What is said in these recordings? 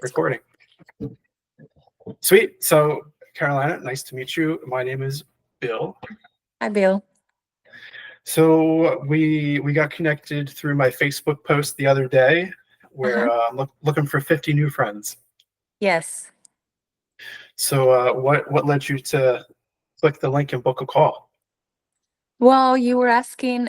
Recording. Sweet. So, Carolina, nice to meet you. My name is Bill. Hi, Bill. So we got connected through my Facebook post the other day, where I'm looking for 50 new friends. Yes. So what led you to click the link and book a call? Well, you were asking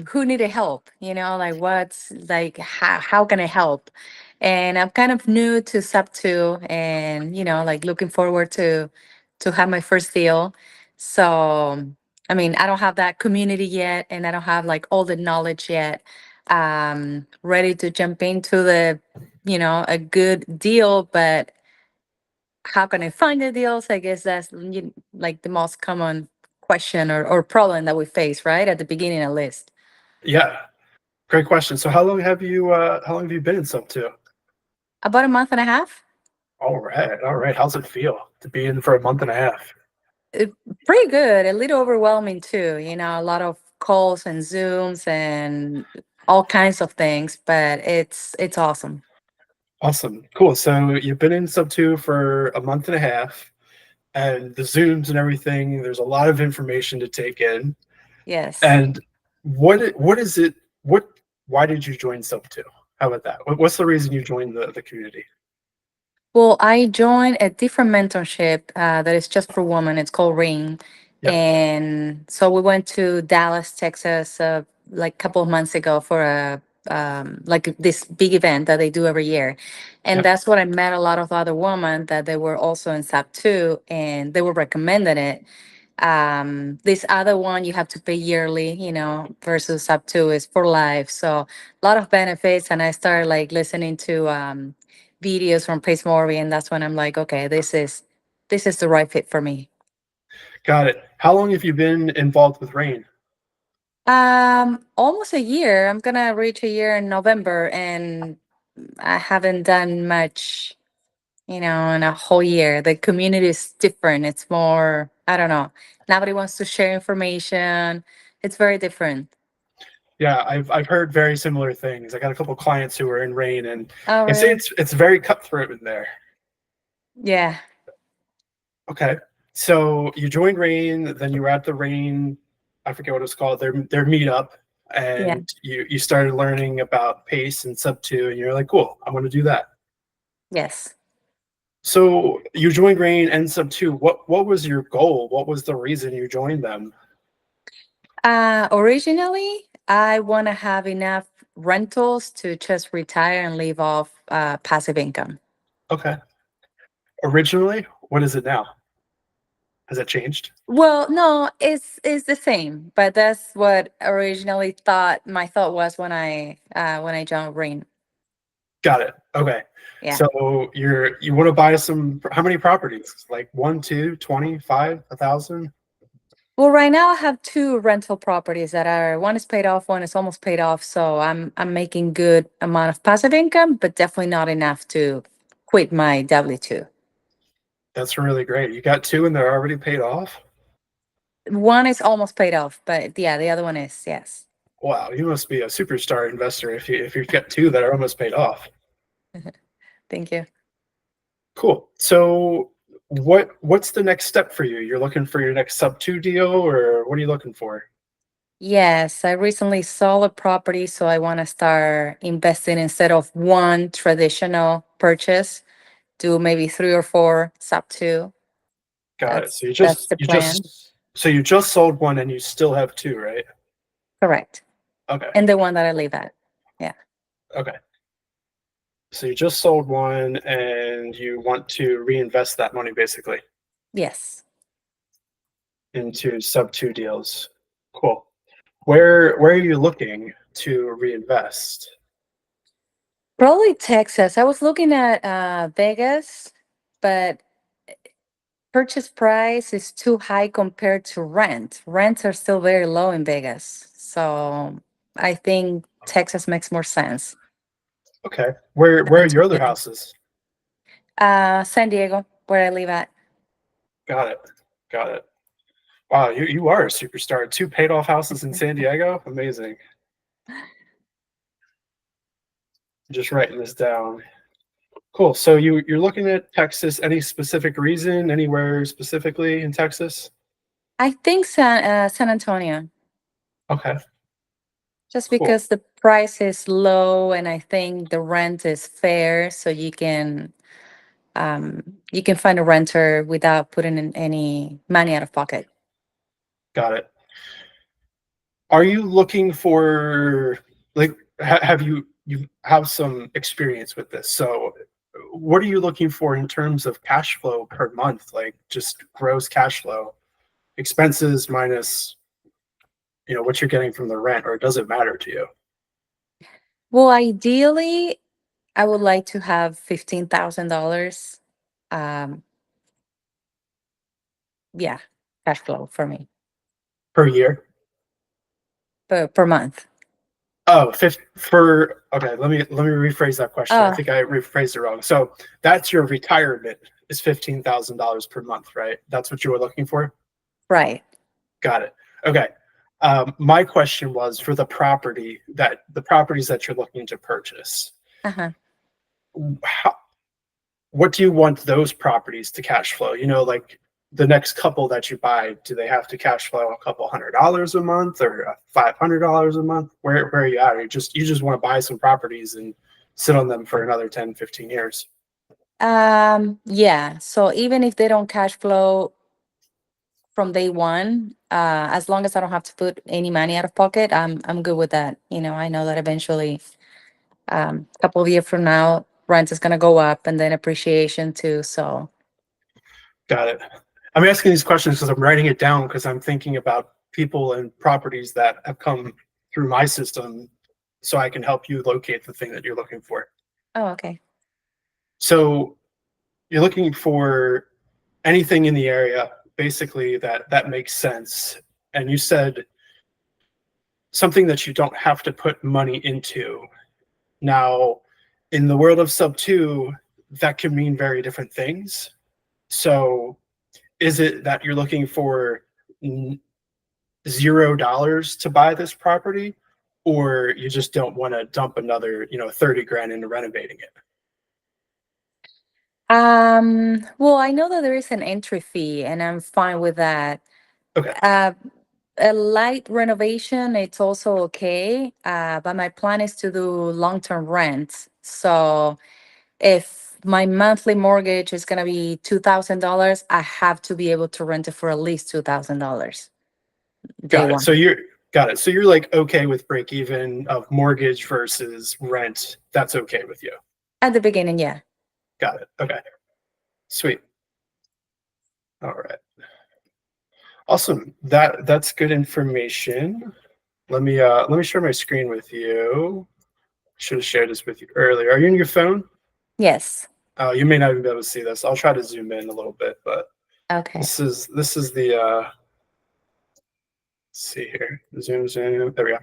who needed help, like how can I help? And I'm kind of new to sub 2 and like looking forward to have my first deal. So, I mean, I don't have that community yet and I don't have like all the knowledge yet. Ready to jump into a good deal, but how can I find the deals? I guess that's like the most common question or problem that we face, right? At the beginning at least. Yeah, great question. So how long have you been in sub two? About a month and a half. All right, all right. How's it feel to be in for a month and a half? It, Pretty good. A little overwhelming too. A lot of calls and Zooms and all kinds of things, but it's awesome. Awesome, cool. So you've been in sub two for a month and a half, and the Zooms and everything. There's a lot of information to take in. Yes. And what is it? Why did you join sub two? How about that? What's the reason you joined the community? Well, I joined a different mentorship that is just for women. It's called Ring. Yep. And so we went to Dallas, Texas, like a couple of months ago for like this big event that they do every year. And Yep. that's what I met a lot of other women that they were also in SAP 2 and they were recommending it. This other one you have to pay yearly, versus SAP 2 is for life. So a lot of benefits. And I started like listening to videos from Pace Morby, and that's when I'm like, okay, this is the right fit for me. Got it. How long have you been involved with Rain? Almost a year. I'm gonna reach a year in November, and I haven't done much, in a whole year. The community is different. It's more, I don't know. Nobody wants to share information. It's very different. Yeah, I've heard very similar things. I got a couple clients who are in Rain, and Oh, they say really? it's very cutthroat in there. Yeah. Okay, so you joined Rain, then you were at the Rain, I forget what it's called, their meetup, Yeah. and you started learning about Pace and Sub two, and you're like, cool, I want to do that. Yes. So you joined Rain and Sub two. What was your goal? What was the reason you joined them? Originally, I want to have enough rentals to just retire and live off passive income. Okay. Originally, what is it now? Has it changed? Well, no, it's the same, but that's what originally thought my thought was when I joined Rain. Got it. Okay. Yeah. So you want to buy some, how many properties? Like 1, 2, 20, 5, 1,000? Well, right now I have two rental properties that are one is paid off, one is almost paid off. So I'm making good amount of passive income, but definitely not enough to quit my W-2. That's really great. You got 2 and they're already paid off? One is almost paid off, but yeah, the other one is, yes. Wow, you must be a superstar investor if you've got 2 that are almost paid off. Thank you. Cool. So what's the next step for you? You're looking for your next sub 2 deal, or what are you looking for? Yes, I recently sold a property, so I want to start investing instead of one traditional purchase, do maybe three or four sub two. Got it. That's that's the plan. So you just sold one and you still have 2, right? Correct. Okay. And the one that I live at. Yeah. Okay. So you just sold one and you want to reinvest that money basically Yes. into sub 2 deals. Cool. Where are you looking to reinvest? Probably Texas. I was looking at Vegas, but purchase price is too high compared to rent. Rents are still very low in Vegas. So I think Texas makes more sense Okay. Where than are to your other be houses? San Diego, where I live at. Got it. Got it. Wow, you are a superstar. 2 paid off houses in San Diego? Amazing. Just writing this down. Cool. So you're looking at Texas. Any specific reason? Anywhere specifically in Texas? I think San Antonio, Okay, just cool. because the price is low and I think the rent is fair, so you can find a renter without putting in any money out of pocket. Got it. Are you looking for like have you have some experience with this? So what are you looking for in terms of cash flow per month? Like just gross cash flow, expenses minus, what you're getting from the rent, or does it matter to you Well, ideally, I would like to have $15,000. Um, yeah, cash flow for me per year? per month. Oh, for okay, let me rephrase that question. I Oh, think I rephrased it wrong. So that's your retirement is $15,000 per month, right? That's what you were looking for? right. Got it. Okay. My question was for the properties that you're looking to purchase. Uh-huh. How, what do you want those properties to cash flow? Like the next couple that you buy, do they have to cash flow a couple $100 a month or $500 a month? Where are you at? Or you just want to buy some properties and sit on them for another 10, 15 years? Yeah. So even if they don't cash flow from day one, as long as I don't have to put any money out of pocket, I'm good with that. I know that eventually, a couple of years from now, rent is gonna go up and then appreciation too. So, Got it. I'm asking these questions because I'm writing it down because I'm thinking about people and properties that have come through my system so I can help you locate the thing that you're looking for. oh, okay. So you're looking for anything in the area, basically that makes sense. And you said something that you don't have to put money into. Now, in the world of sub two, that can mean very different things. So is it that you're looking for $0 to buy this property, or you just don't want to dump another 30 grand into renovating it? Well, I know that there is an entry fee, and I'm fine with that. Okay. Uh, a light renovation, it's also okay. But my plan is to do long-term rent. So if my monthly mortgage is gonna be $2,000, I have to be able to rent it for at least $2,000 day Got it. one. So you're like okay with break even of mortgage versus rent. That's okay with you. At the beginning, yeah. Got it. Okay. Sweet. All right. Awesome. That's good information. Let me share my screen with you. Should have shared this with you earlier. Are you on your phone? Yes. You may not even be able to see this. I'll try to zoom in a little bit, but Okay. this is the let's see here. Zoom. There we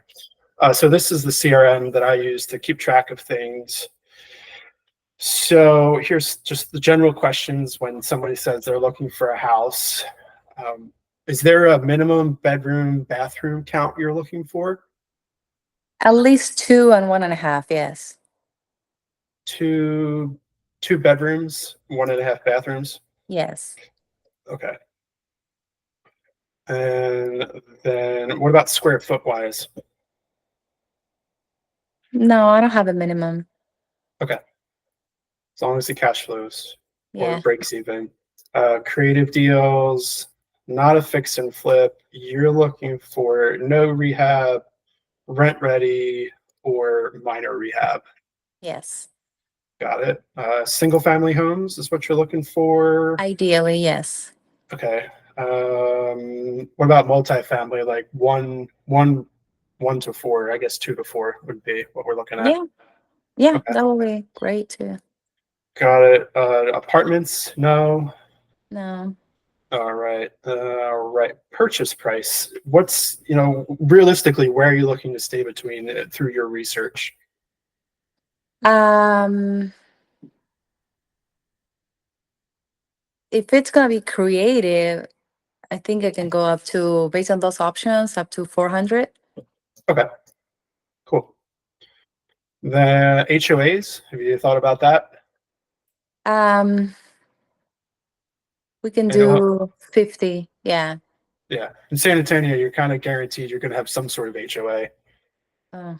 go. So this is the CRM that I use to keep track of things. So here's just the general questions when somebody says they're looking for a house. Um, is there a minimum bedroom, bathroom count you're looking for? At least two and one and a half, yes. Two, two bedrooms, one and a half bathrooms. Yes. Okay. And then what about square foot wise? No, I don't have a minimum. Okay. As long as the cash flows or Yeah. breaks even. Creative deals, not a fix and flip. You're looking for no rehab, rent ready, or minor rehab. Yes. Got it. Single family homes is what you're looking for. Ideally, yes. Okay. What about multifamily? Like one to four? I guess 2 to 4 would be what we're looking at. Yeah. Yeah, Okay. that would be great too. Got it. Apartments? No. No. All right. All right. Purchase price. What's, realistically, where are you looking to stay between through your research? Um, if it's gonna be creative, I think I can go up to, based on those options, up to 400. Okay, cool. The HOAs, have you thought about that? Um, we can And do 50. Yeah. yeah, in San Antonio, you're kind of guaranteed you're going to have some sort of HOA. Uh,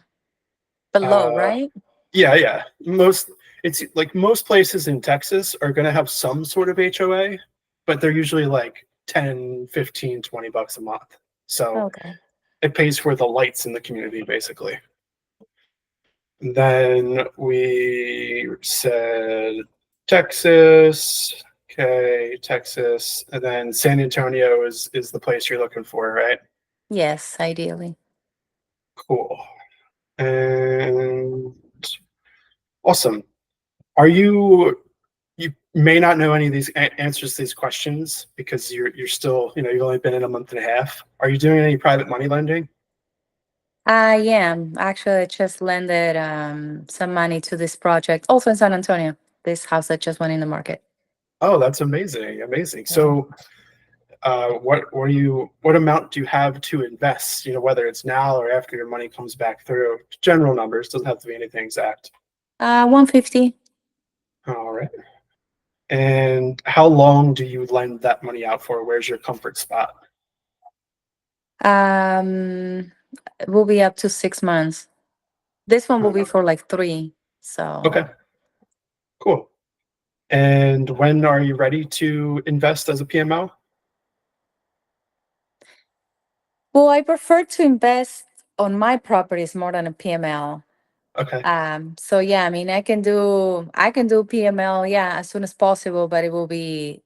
Below, Uh, right? yeah, yeah. It's like most places in Texas are going to have some sort of HOA, but they're usually like 10, 15, $20 a month. So Okay. it pays for the lights in the community, basically. And then we said Texas. Okay, Texas. And then San Antonio is the place you're looking for, right? Yes, ideally. Cool. And awesome. Are you may not know any of these answers to these questions because you're still, you've only been in a month and a half. Are you doing any private money lending? I am. Actually, I just lended some money to this project, also in San Antonio. This house that just went in the market. Oh, that's amazing. Amazing. Yeah. So what amount do you have to invest, whether it's now or after your money comes back through? General numbers, doesn't have to be anything exact. 150. All right. And how long do you lend that money out for? Where's your comfort spot? Um, it will be up to 6 months. This one will be Uh, for like 3. So, okay, cool. And when are you ready to invest as a PMO? well, I prefer to invest on my properties more than a PML. Okay, So yeah, I mean, I can do PML, yeah, as soon as possible, but it will be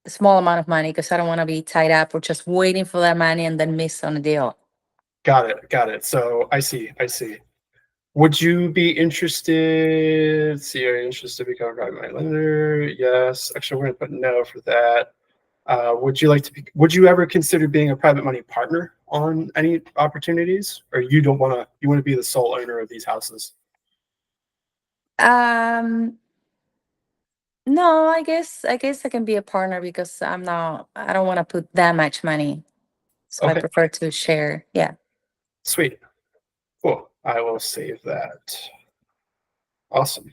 a small amount of money because I don't want to be tied up or just waiting for that money and then miss on a deal. got it, got it. So I see. Would you be interested? Let's see, are you interested to become a private money lender? Yes. Actually, we're gonna put no for that. Would you ever consider being a private money partner on any opportunities, or you want to be the sole owner of these houses? Um, no, I guess I can be a partner because I don't want to put that much money. So I Okay, prefer to share. Yeah. sweet, cool. I will save that. Awesome.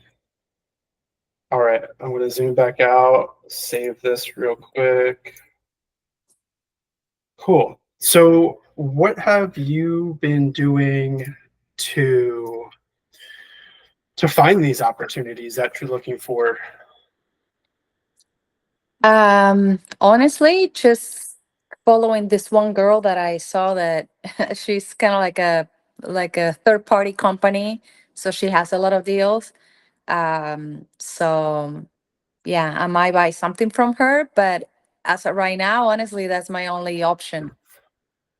All right, I'm gonna zoom back out, save this real quick. Cool. So, what have you been doing to to find these opportunities that you're looking for? Honestly, just following this one girl that I saw that she's kind of like a third party company, so she has a lot of deals. So yeah, I might buy something from her, but as of right now, honestly, that's my only option.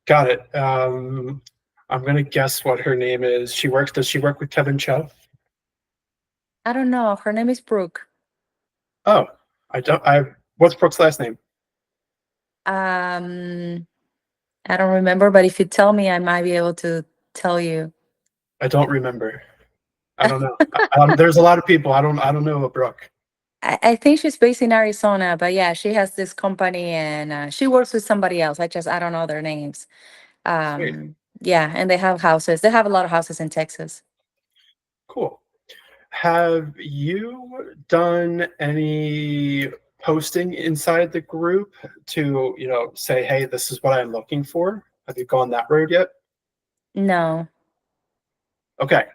Got it. I'm gonna guess what her name is. Does she work with Kevin Cho? I don't know. Her name is Brooke. Oh, what's Brooke's last name? Um, I don't remember, but if you tell me, I might be able to tell you. I don't remember. I don't know. There's a lot of people. I don't know a Brooke. I think she's based in Arizona, but yeah, she has this company and she works with somebody else. I don't know their names. Sweet. Yeah, and they have houses. They have a lot of houses in Texas. Cool. Have you done any posting inside the group to, say, hey, this is what I'm looking for? Have you gone that road yet? No. Okay.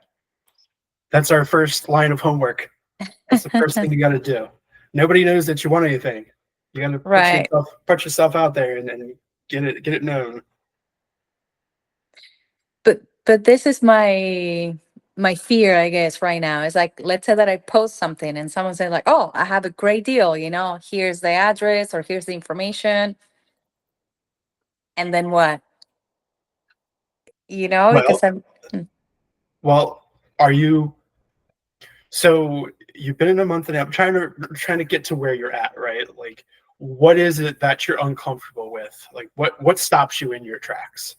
That's our first line of homework. That's the first thing you got to do. Nobody knows that you want anything. You got to Right. put yourself out there and get it known. But this is my fear, I guess, right now. It's like, let's say that I post something and someone say like, "Oh, I have a great deal, here's the address or here's the information." And then what? Well, Because I'm well, are you so you've been in a month and I'm trying to get to where you're at, right? Like what is it that you're uncomfortable with? Like what stops you in your tracks?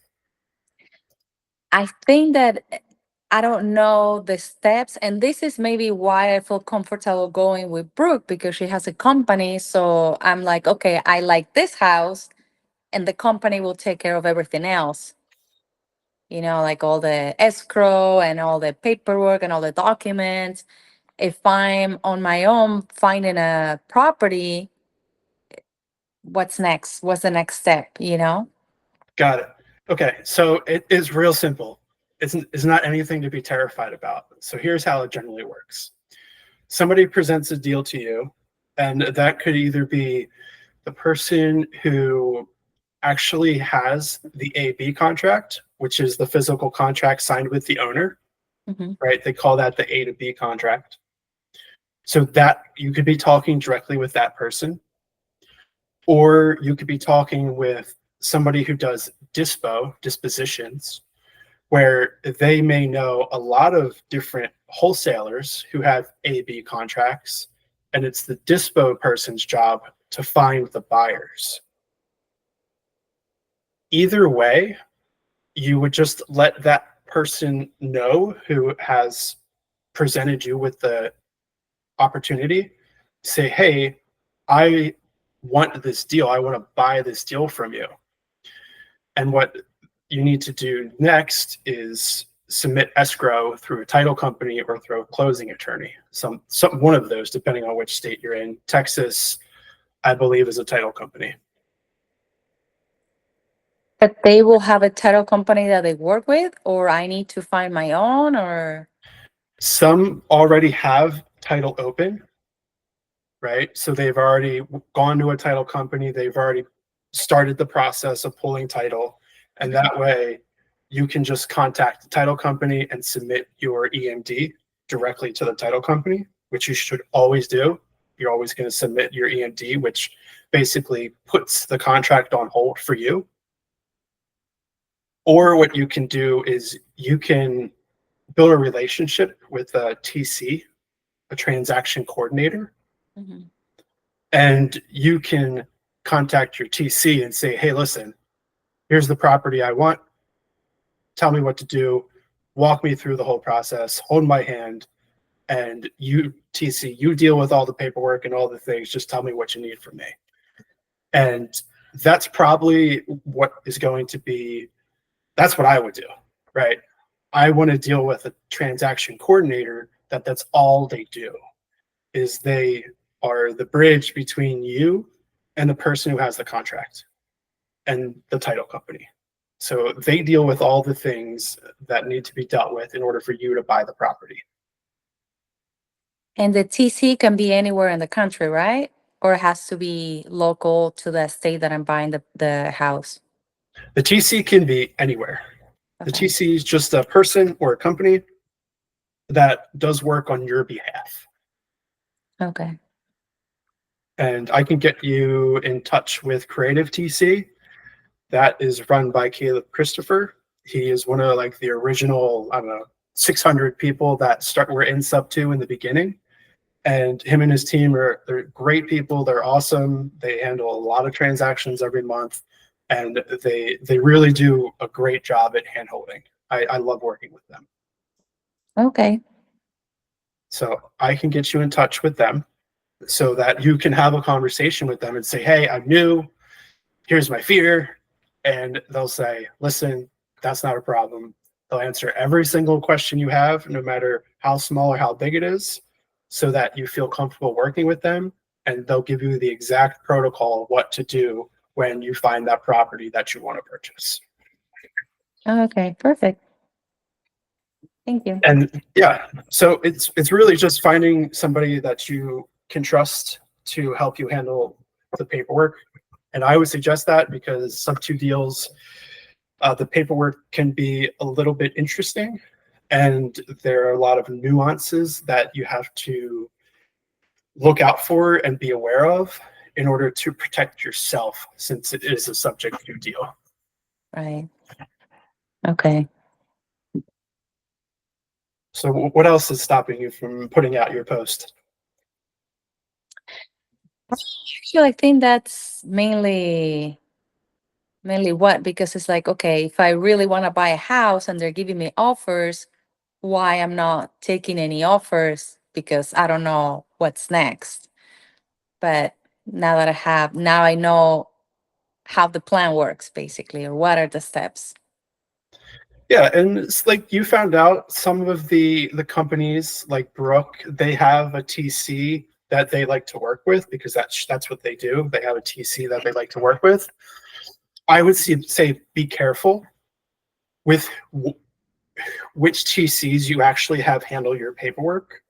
I think that I don't know the steps, and this is maybe why I feel comfortable going with Brooke because she has a company. So I'm like, okay, I like this house, and the company will take care of everything else. Like all the escrow and all the paperwork and all the documents. if I'm on my own finding a property, what's next? What's the next step, you know? Got it. Okay, so it is real simple. It's not anything to be terrified about. So here's how it generally works. Somebody presents a deal to you, and that could either be the person who actually has the AB contract, which is the physical contract signed with the owner, Hmm. right? They call that the A to B contract. So that you could be talking directly with that person, or you could be talking with somebody who does dispositions, where they may know a lot of different wholesalers who have AB contracts, and it's the dispo person's job to find the buyers. Either way, you would just let that person know who has presented you with the opportunity, say, hey, I want this deal. I want to buy this deal from you. And what you need to do next is submit escrow through a title company or through a closing attorney. Some one of those, depending on which state you're in. Texas, I believe, is a title company. But they will have a title company that they work with, or I need to find my own, or Some already have title open, right? So they've already gone to a title company. They've already started the process of pulling title. And that way you can just contact the title company and submit your EMD directly to the title company, which you should always do. You're always going to submit your EMD, which basically puts the contract on hold for you. Or what you can do is you can build a relationship with a TC, a transaction coordinator, Mhm. and you can contact your TC and say, hey, listen, here's the property I want. Tell me what to do. Walk me through the whole process. Hold my hand. And you, TC, you deal with all the paperwork and all the things. Just tell me what you need from me. And that's probably what is going to be, that's what I would do, right? I want to deal with a transaction coordinator that's all they do is they are the bridge between you and the person who has the contract and the title company. So they deal with all the things that need to be dealt with in order for you to buy the property. And the TC can be anywhere in the country, right? Or it has to be local to the state that I'm buying the house. The TC can be anywhere. The Okay. TC is just a person or a company that does work on your behalf. Okay. And I can get you in touch with Creative TC. That is run by Caleb Christopher. He is one of like the original, I don't know, 600 people that were in Sub 2 in the beginning. And him and his team they're great people. They're awesome. They handle a lot of transactions every month, and they really do a great job at handholding. I love working with them. Okay. So I can get you in touch with them so that you can have a conversation with them and say, hey, I'm new. Here's my fear. And they'll say, listen, that's not a problem. They'll answer every single question you have, no matter how small or how big it is, so that you feel comfortable working with them. And they'll give you the exact protocol of what to do when you find that property that you want to purchase. Okay. Perfect. Thank you. And yeah, so it's really just finding somebody that you can trust to help you handle the paperwork. And I would suggest that because Sub 2 deals, the paperwork can be a little bit interesting, and there are a lot of nuances that you have to look out for and be aware of in order to protect yourself, since it is a subject to deal. Right. Okay. So what else is stopping you from putting out your post? Actually, I think that's mainly what, because it's like, okay, if I really want to buy a house and they're giving me offers, why I'm not taking any offers because I don't know what's next. But now I know how the plan works basically, or what are the steps. Yeah, and it's like you found out some of the companies like Brook, they have a TC that they like to work with because that's what they do. They have a TC that they like to work with. I would say be careful with which TCs you actually have handle your paperwork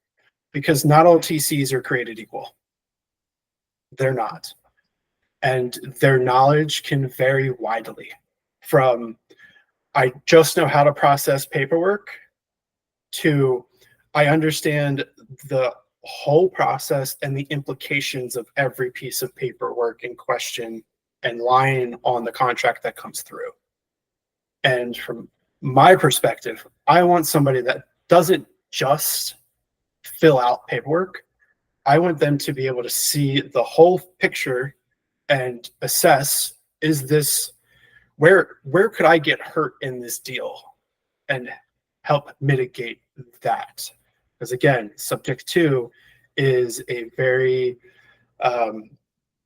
because not all TCs are created equal. They're not. And their knowledge can vary widely from I just know how to process paperwork to I understand the whole process and the implications of every piece of paperwork in question and line on the contract that comes through. And from my perspective, I want somebody that doesn't just fill out paperwork. I want them to be able to see the whole picture and assess, is this where could I get hurt in this deal and help mitigate that? Because again, subject to is a very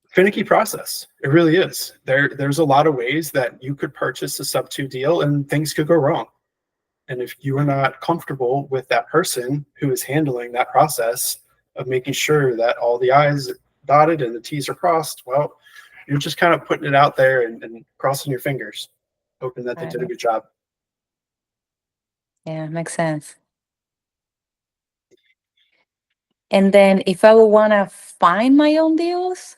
finicky process. It really is. There's a lot of ways that you could purchase a sub two deal and things could go wrong. And if you are not comfortable with that person who is handling that process of making sure that all the I's are dotted and the T's are crossed, well, you're just kind of putting it out there and crossing your fingers, hoping that they did a Right. good job. Yeah, makes sense. And then if I would want to find my own deals,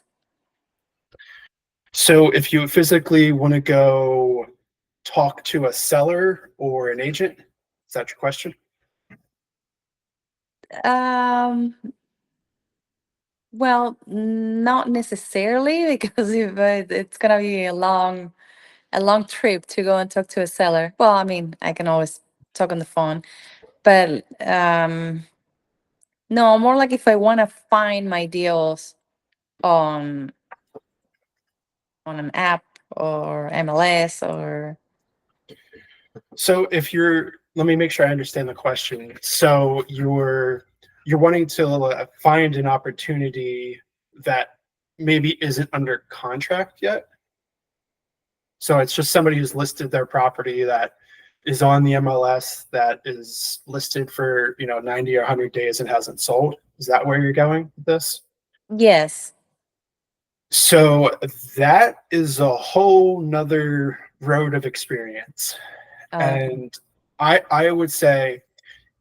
So if you physically want to go talk to a seller or an agent, is that your question? um, well, not necessarily because if it's gonna be a long trip to go and talk to a seller. Well, I mean, I can always talk on the phone, but no, more like if I want to find my deals on an app or MLS or So if you're, let me make sure I understand the question. So you're wanting to find an opportunity that maybe isn't under contract yet. So it's just somebody who's listed their property that is on the MLS that is listed for 90 or 100 days and hasn't sold. Is that where you're going with this? yes. So that is a whole nother road of experience. Okay. And I would say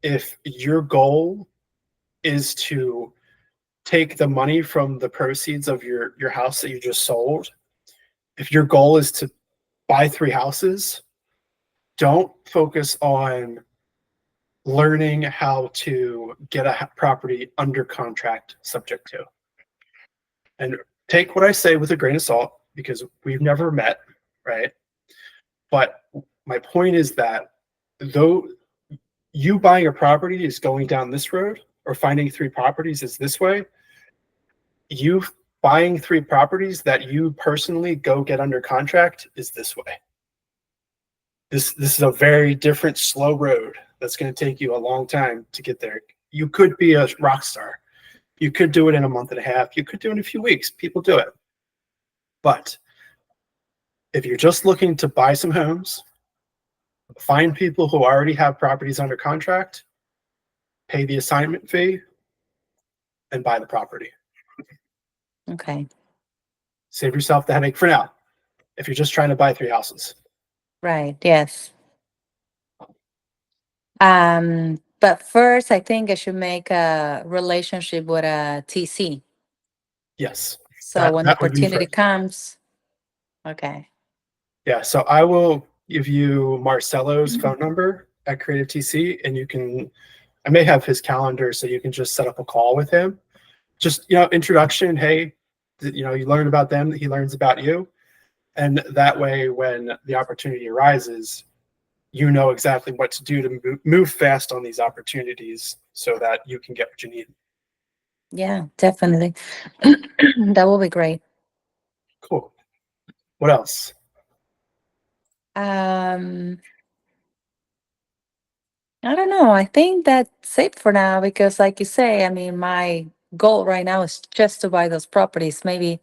if your goal is to take the money from the proceeds of your house that you just sold, if your goal is to buy 3 houses, don't focus on learning how to get a property under contract subject to. And take what I say with a grain of salt because we've never met, right? But my point is that though you buying a property is going down this road or finding 3 properties is this way, you buying 3 properties that you personally go get under contract is this way. This is a very different slow road that's going to take you a long time to get there. You could be a rock star. You could do it in a month and a half. You could do it in a few weeks. People do it. But if you're just looking to buy some homes, find people who already have properties under contract, pay the assignment fee, and buy the property. Okay. Save yourself the headache for now if you're just trying to buy 3 houses. Right. Yes. But first, I think I should make a relationship with a TC. Yes, So when the that would be opportunity first. comes, okay. Yeah, so I will give you Marcelo's phone number at Creative TC, and I may have his calendar, so you can just set up a call with him. Just introduction. Hey, you learn about them, he learns about you, and that way, when the opportunity arises, you know exactly what to do to move fast on these opportunities so that you can get what you need. Yeah, definitely. That will be great. Cool. What else? Um, I don't know. I think that's it for now because, like you say, I mean, my goal right now is just to buy those properties. Maybe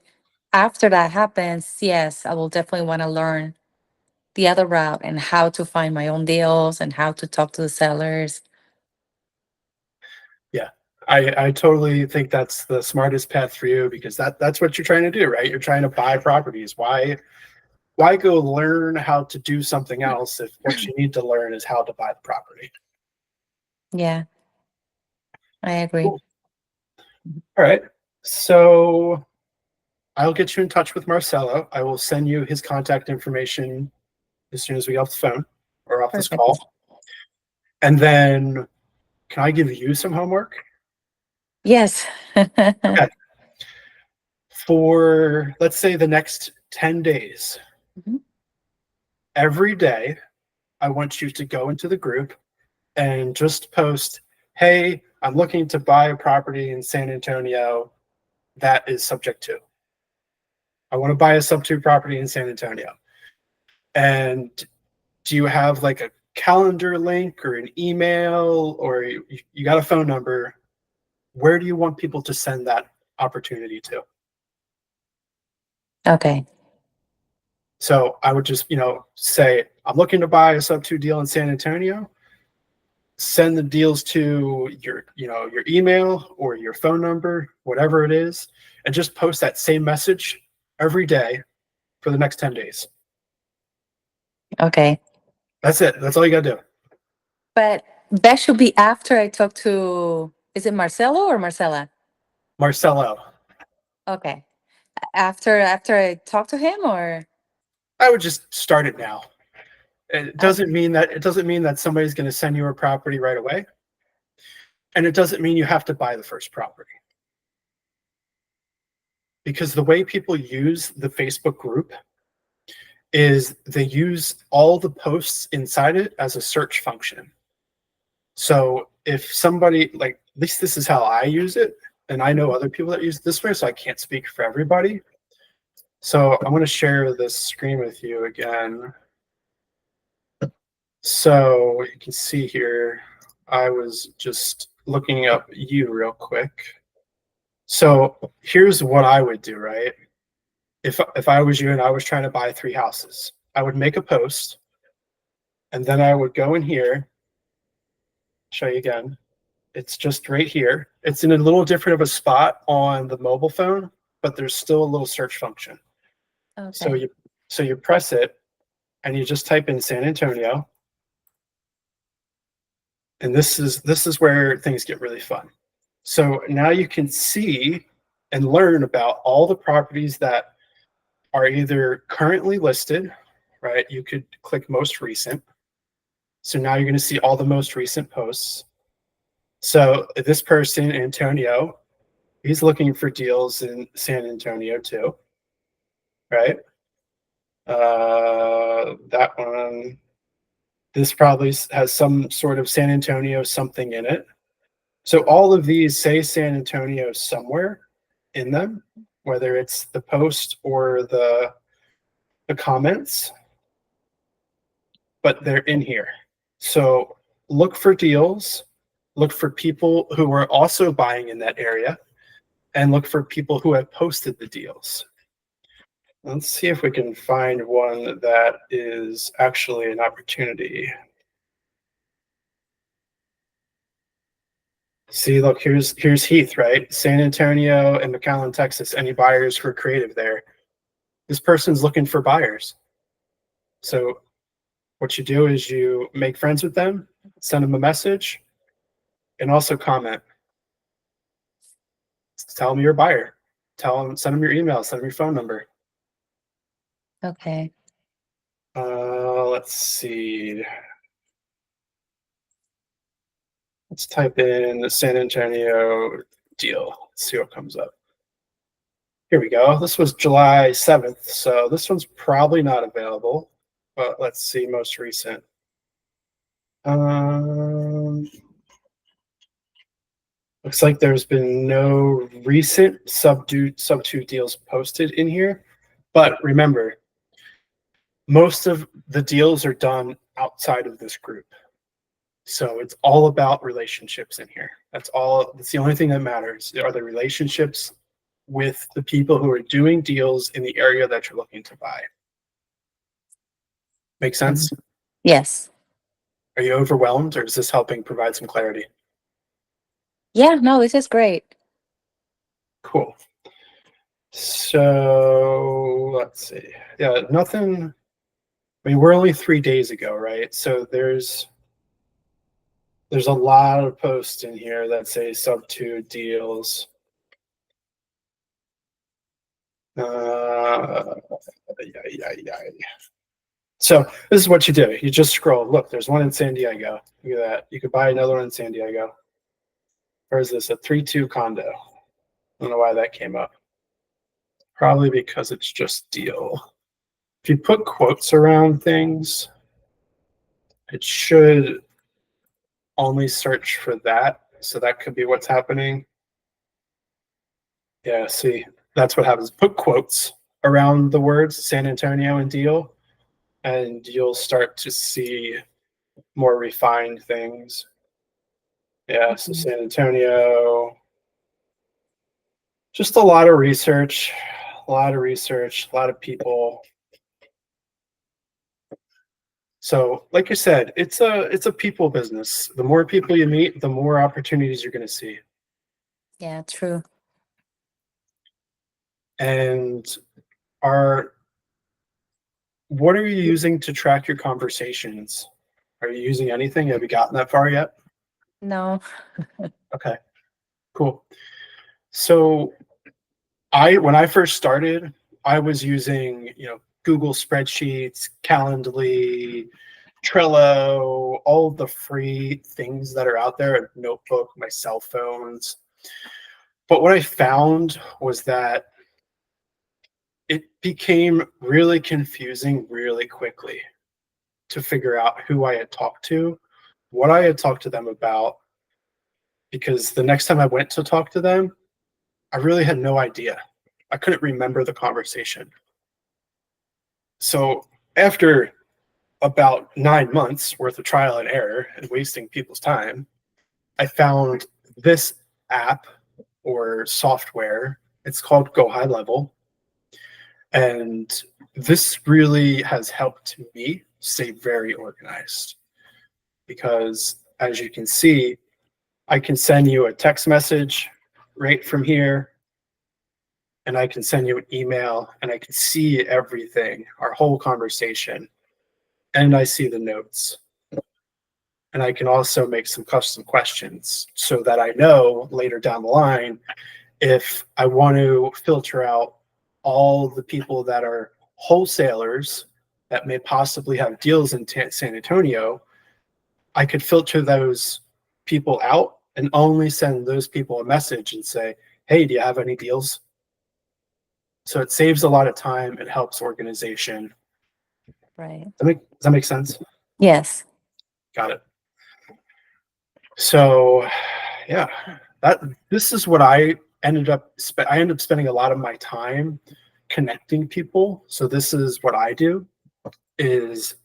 after that happens, yes, I will definitely want to learn the other route and how to find my own deals and how to talk to the sellers. Yeah. I totally think that's the smartest path for you, because that's what you're trying to do, right? You're trying to buy properties. Why go learn how to do something else if what you need to learn is how to buy the property? Yeah, I agree. Cool. All right. So I'll get you in touch with Marcelo. I will send you his contact information as soon as we get off the phone or off this Perfect. call. And then can I give you some homework? Yes. Okay. For, let's say, the next 10 days, Mhm. every day, I want you to go into the group and just post, hey, I'm looking to buy a property in San Antonio that is subject to. I want to buy a sub-2 property in San Antonio. And do you have like a calendar link or an email, or you got a phone number? Where do you want people to send that opportunity to? Okay. So I would just, say, I'm looking to buy a sub-2 deal in San Antonio. Send the deals to your email or your phone number, whatever it is, and just post that same message every day for the next 10 days. Okay. That's it. That's all you got to do. But that should be after I talk to, is it Marcelo or Marcela? Marcelo, Okay. After I talk to him, or I would just start it now. It I, doesn't mean that somebody's going to send you a property right away. And it doesn't mean you have to buy the first property. Because the way people use the Facebook group is they use all the posts inside it as a search function. So if somebody, like, at least this is how I use it, and I know other people that use it this way, so I can't speak for everybody. So I'm going to share this screen with you again. So you can see here, I was just looking up you real quick. So here's what I would do, right? If I was you and I was trying to buy 3 houses, I would make a post, and then I would go in here, show you again. It's just right here. It's in a little different of a spot on the mobile phone, but there's still a little search function. So okay. you press it and you just type in San Antonio. And this is where things get really fun. So now you can see and learn about all the properties that are either currently listed, right? You could click most recent. So now you're going to see all the most recent posts. So this person, Antonio, he's looking for deals in San Antonio too, right? That one, this probably has some sort of San Antonio something in it. So all of these say San Antonio somewhere in them, whether it's the post or the comments, but they're in here. So look for deals, look for people who are also buying in that area, and look for people who have posted the deals. Let's see if we can find one that is actually an opportunity. See, look, here's Heath, right? San Antonio and McAllen, Texas. Any buyers for creative there? This person's looking for buyers. So what you do is you make friends with them, send them a message, and also comment. Tell them you're a buyer. Send them your email, send them your phone number. Okay. Let's see. Let's type in the San Antonio deal. Let's see what comes up. Here we go. This was July 7th, so this one's probably not available, but let's see most recent. Looks like there's been no recent sub-2 deals posted in here, but remember, most of the deals are done outside of this group. So it's all about relationships in here. That's the only thing that matters are the relationships with the people who are doing deals in the area that you're looking to buy. Make sense? Yes. Are you overwhelmed, or is this helping provide some clarity? Yeah, no, this is great. Cool. So let's see. Yeah, nothing. I mean, we're only 3 days ago, right? So there's a lot of posts in here that say sub two deals. So this is what you do. You just scroll. Look, there's one in San Diego. Look at that. You could buy another one in San Diego. Or is this a 3-2 condo? I don't know why that came up. Probably because it's just deal. If you put quotes around things, it should only search for that. So that could be what's happening. Yeah, see, that's what happens. Put quotes around the words San Antonio and deal, and you'll start to see more refined things. Yeah, so San Antonio, just a lot of research, a lot of people. So, like you said, it's a people business. The more people you meet, the more opportunities you're going to see. Yeah, true. And are what are you using to track your conversations? Are you using anything? Have you gotten that far yet? No. Okay, cool. So when I first started, I was using, Google spreadsheets, Calendly, Trello, all the free things that are out there, a notebook, my cell phones. But what I found was that it became really confusing really quickly to figure out who I had talked to, what I had talked to them about, because the next time I went to talk to them, I really had no idea. I couldn't remember the conversation. So after about 9 months worth of trial and error and wasting people's time, I found this app or software. It's called Go High Level. And this really has helped me stay very organized because, as you can see, I can send you a text message right from here, and I can send you an email, and I can see everything, our whole conversation, and I see the notes. And I can also make some custom questions so that I know later down the line if I want to filter out all the people that are wholesalers that may possibly have deals in San Antonio. I could filter those people out and only send those people a message and say, hey, do you have any deals? So it saves a lot of time. It helps organization. Right. Does that make sense? Yes. Got it. So, yeah, this is what I ended up spending a lot of my time connecting people. So this is what I do is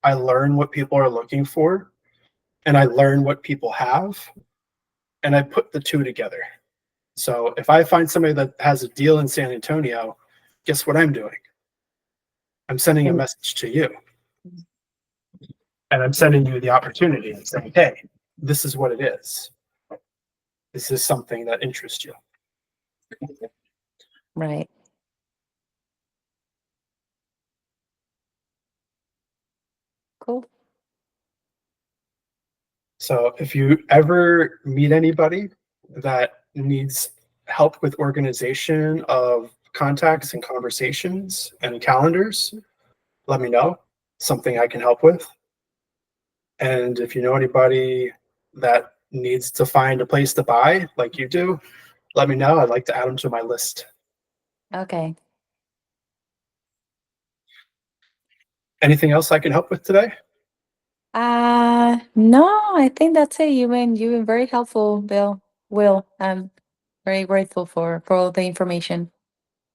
I learn what people are looking for, and I learn what people have, and I put the two together. So if I find somebody that has a deal in San Antonio, guess what I'm doing? I'm sending a message to you, and I'm sending you the opportunity and saying, hey, this is what it is. This is something that interests you. Right. Cool. So if you ever meet anybody that needs help with organization of contacts and conversations and calendars, let me know. Something I can help with. And if you know anybody that needs to find a place to buy like you do, let me know. I'd like to add them to my list. Okay. Anything else I can help with today? No, I think that's it. You've been very helpful, Bill. Will. I'm very grateful for all the information.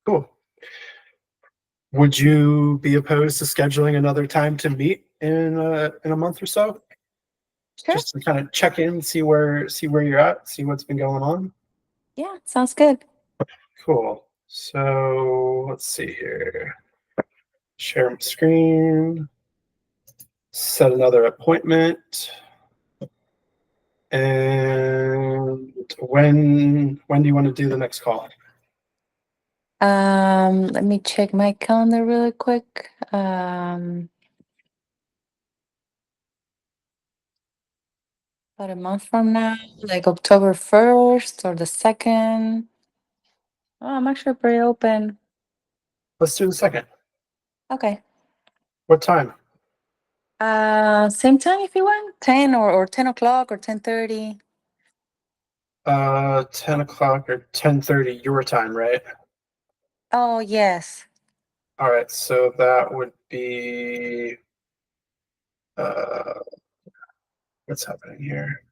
Cool. Would you be opposed to scheduling another time to meet in a month or so? Sure. Just to kind of check in, see where you're at, see what's been going on. Yeah, sounds good. Cool. So let's see here. Share my screen. set another appointment. And when do you want to do the next call? Let me check my calendar really quick. About a month from now, like October 1st or the 2nd. Oh, I'm actually pretty open. Let's do the second. Okay. What time? Same time if you want, 10 or 10 o'clock or 10:30. 10 o'clock or 10:30 your time, right? Oh, yes. All right, so that would be uh, what's happening here?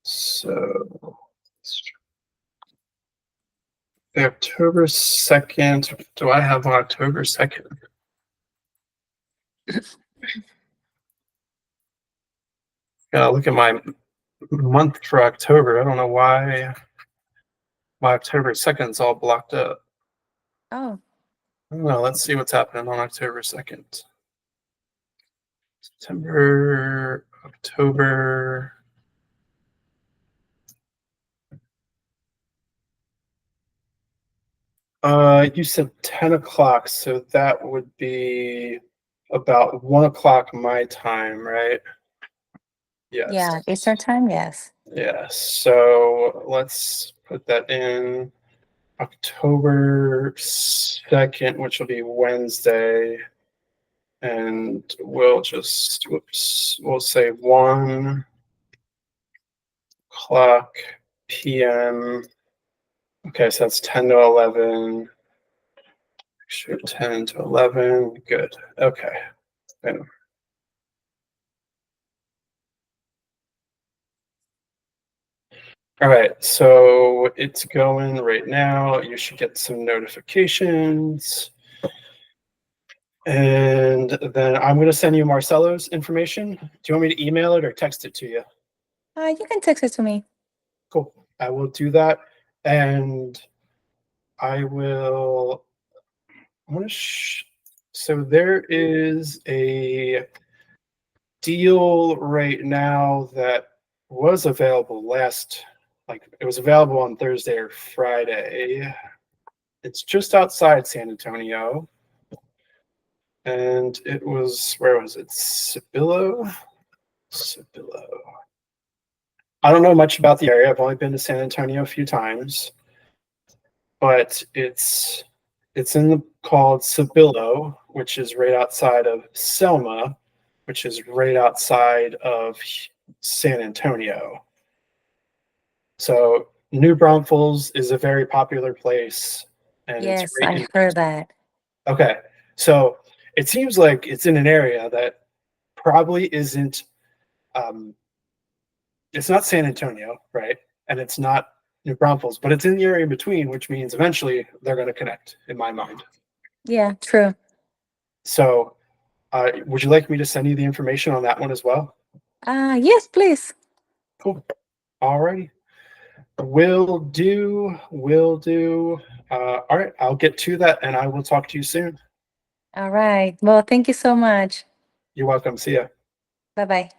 So the October 2nd. Do I have on October 2nd? Gotta look at my month for October. I don't know why my October 2nd is all blocked up. Oh, I don't know. Let's see what's happening on October 2nd. September, October. You said 10 o'clock, so that would be about 1 o'clock my time, right? Yes. yeah. Eastern time, yes. Yeah. So let's put that in October 2nd, which will be Wednesday. And we'll just, whoops, we'll say 1 o'clock p.m. Okay, so that's 10 to 11. Sure, 10 to 11. Good. Okay. And all right, so it's going right now. You should get some notifications. And then I'm going to send you Marcelo's information. Do you want me to email it or text it to you? You can text it to me. Cool. I will do that. And I will. I want to. So there is a deal right now that was available it was available on Thursday or Friday. It's just outside San Antonio. And it was, where was it? Cibillo? Cibillo. I don't know much about the area. I've only been to San Antonio a few times, but it's called Cibillo, which is right outside of Selma, which is right outside of San Antonio. So New Braunfels is a very popular place, and it's Yes, right I in. heard that. Okay, so it seems like it's in an area that probably isn't. It's not San Antonio, right? And it's not New Braunfels, but it's in the area in between, which means eventually they're going to connect, in my mind. Yeah, true. So, would you like me to send you the information on that one as well? Yes, please. Cool. All righty. Will do. Will do. All right. I'll get to that and I will talk to you soon. All right. Well, thank you so much. You're welcome. See ya. Bye-bye.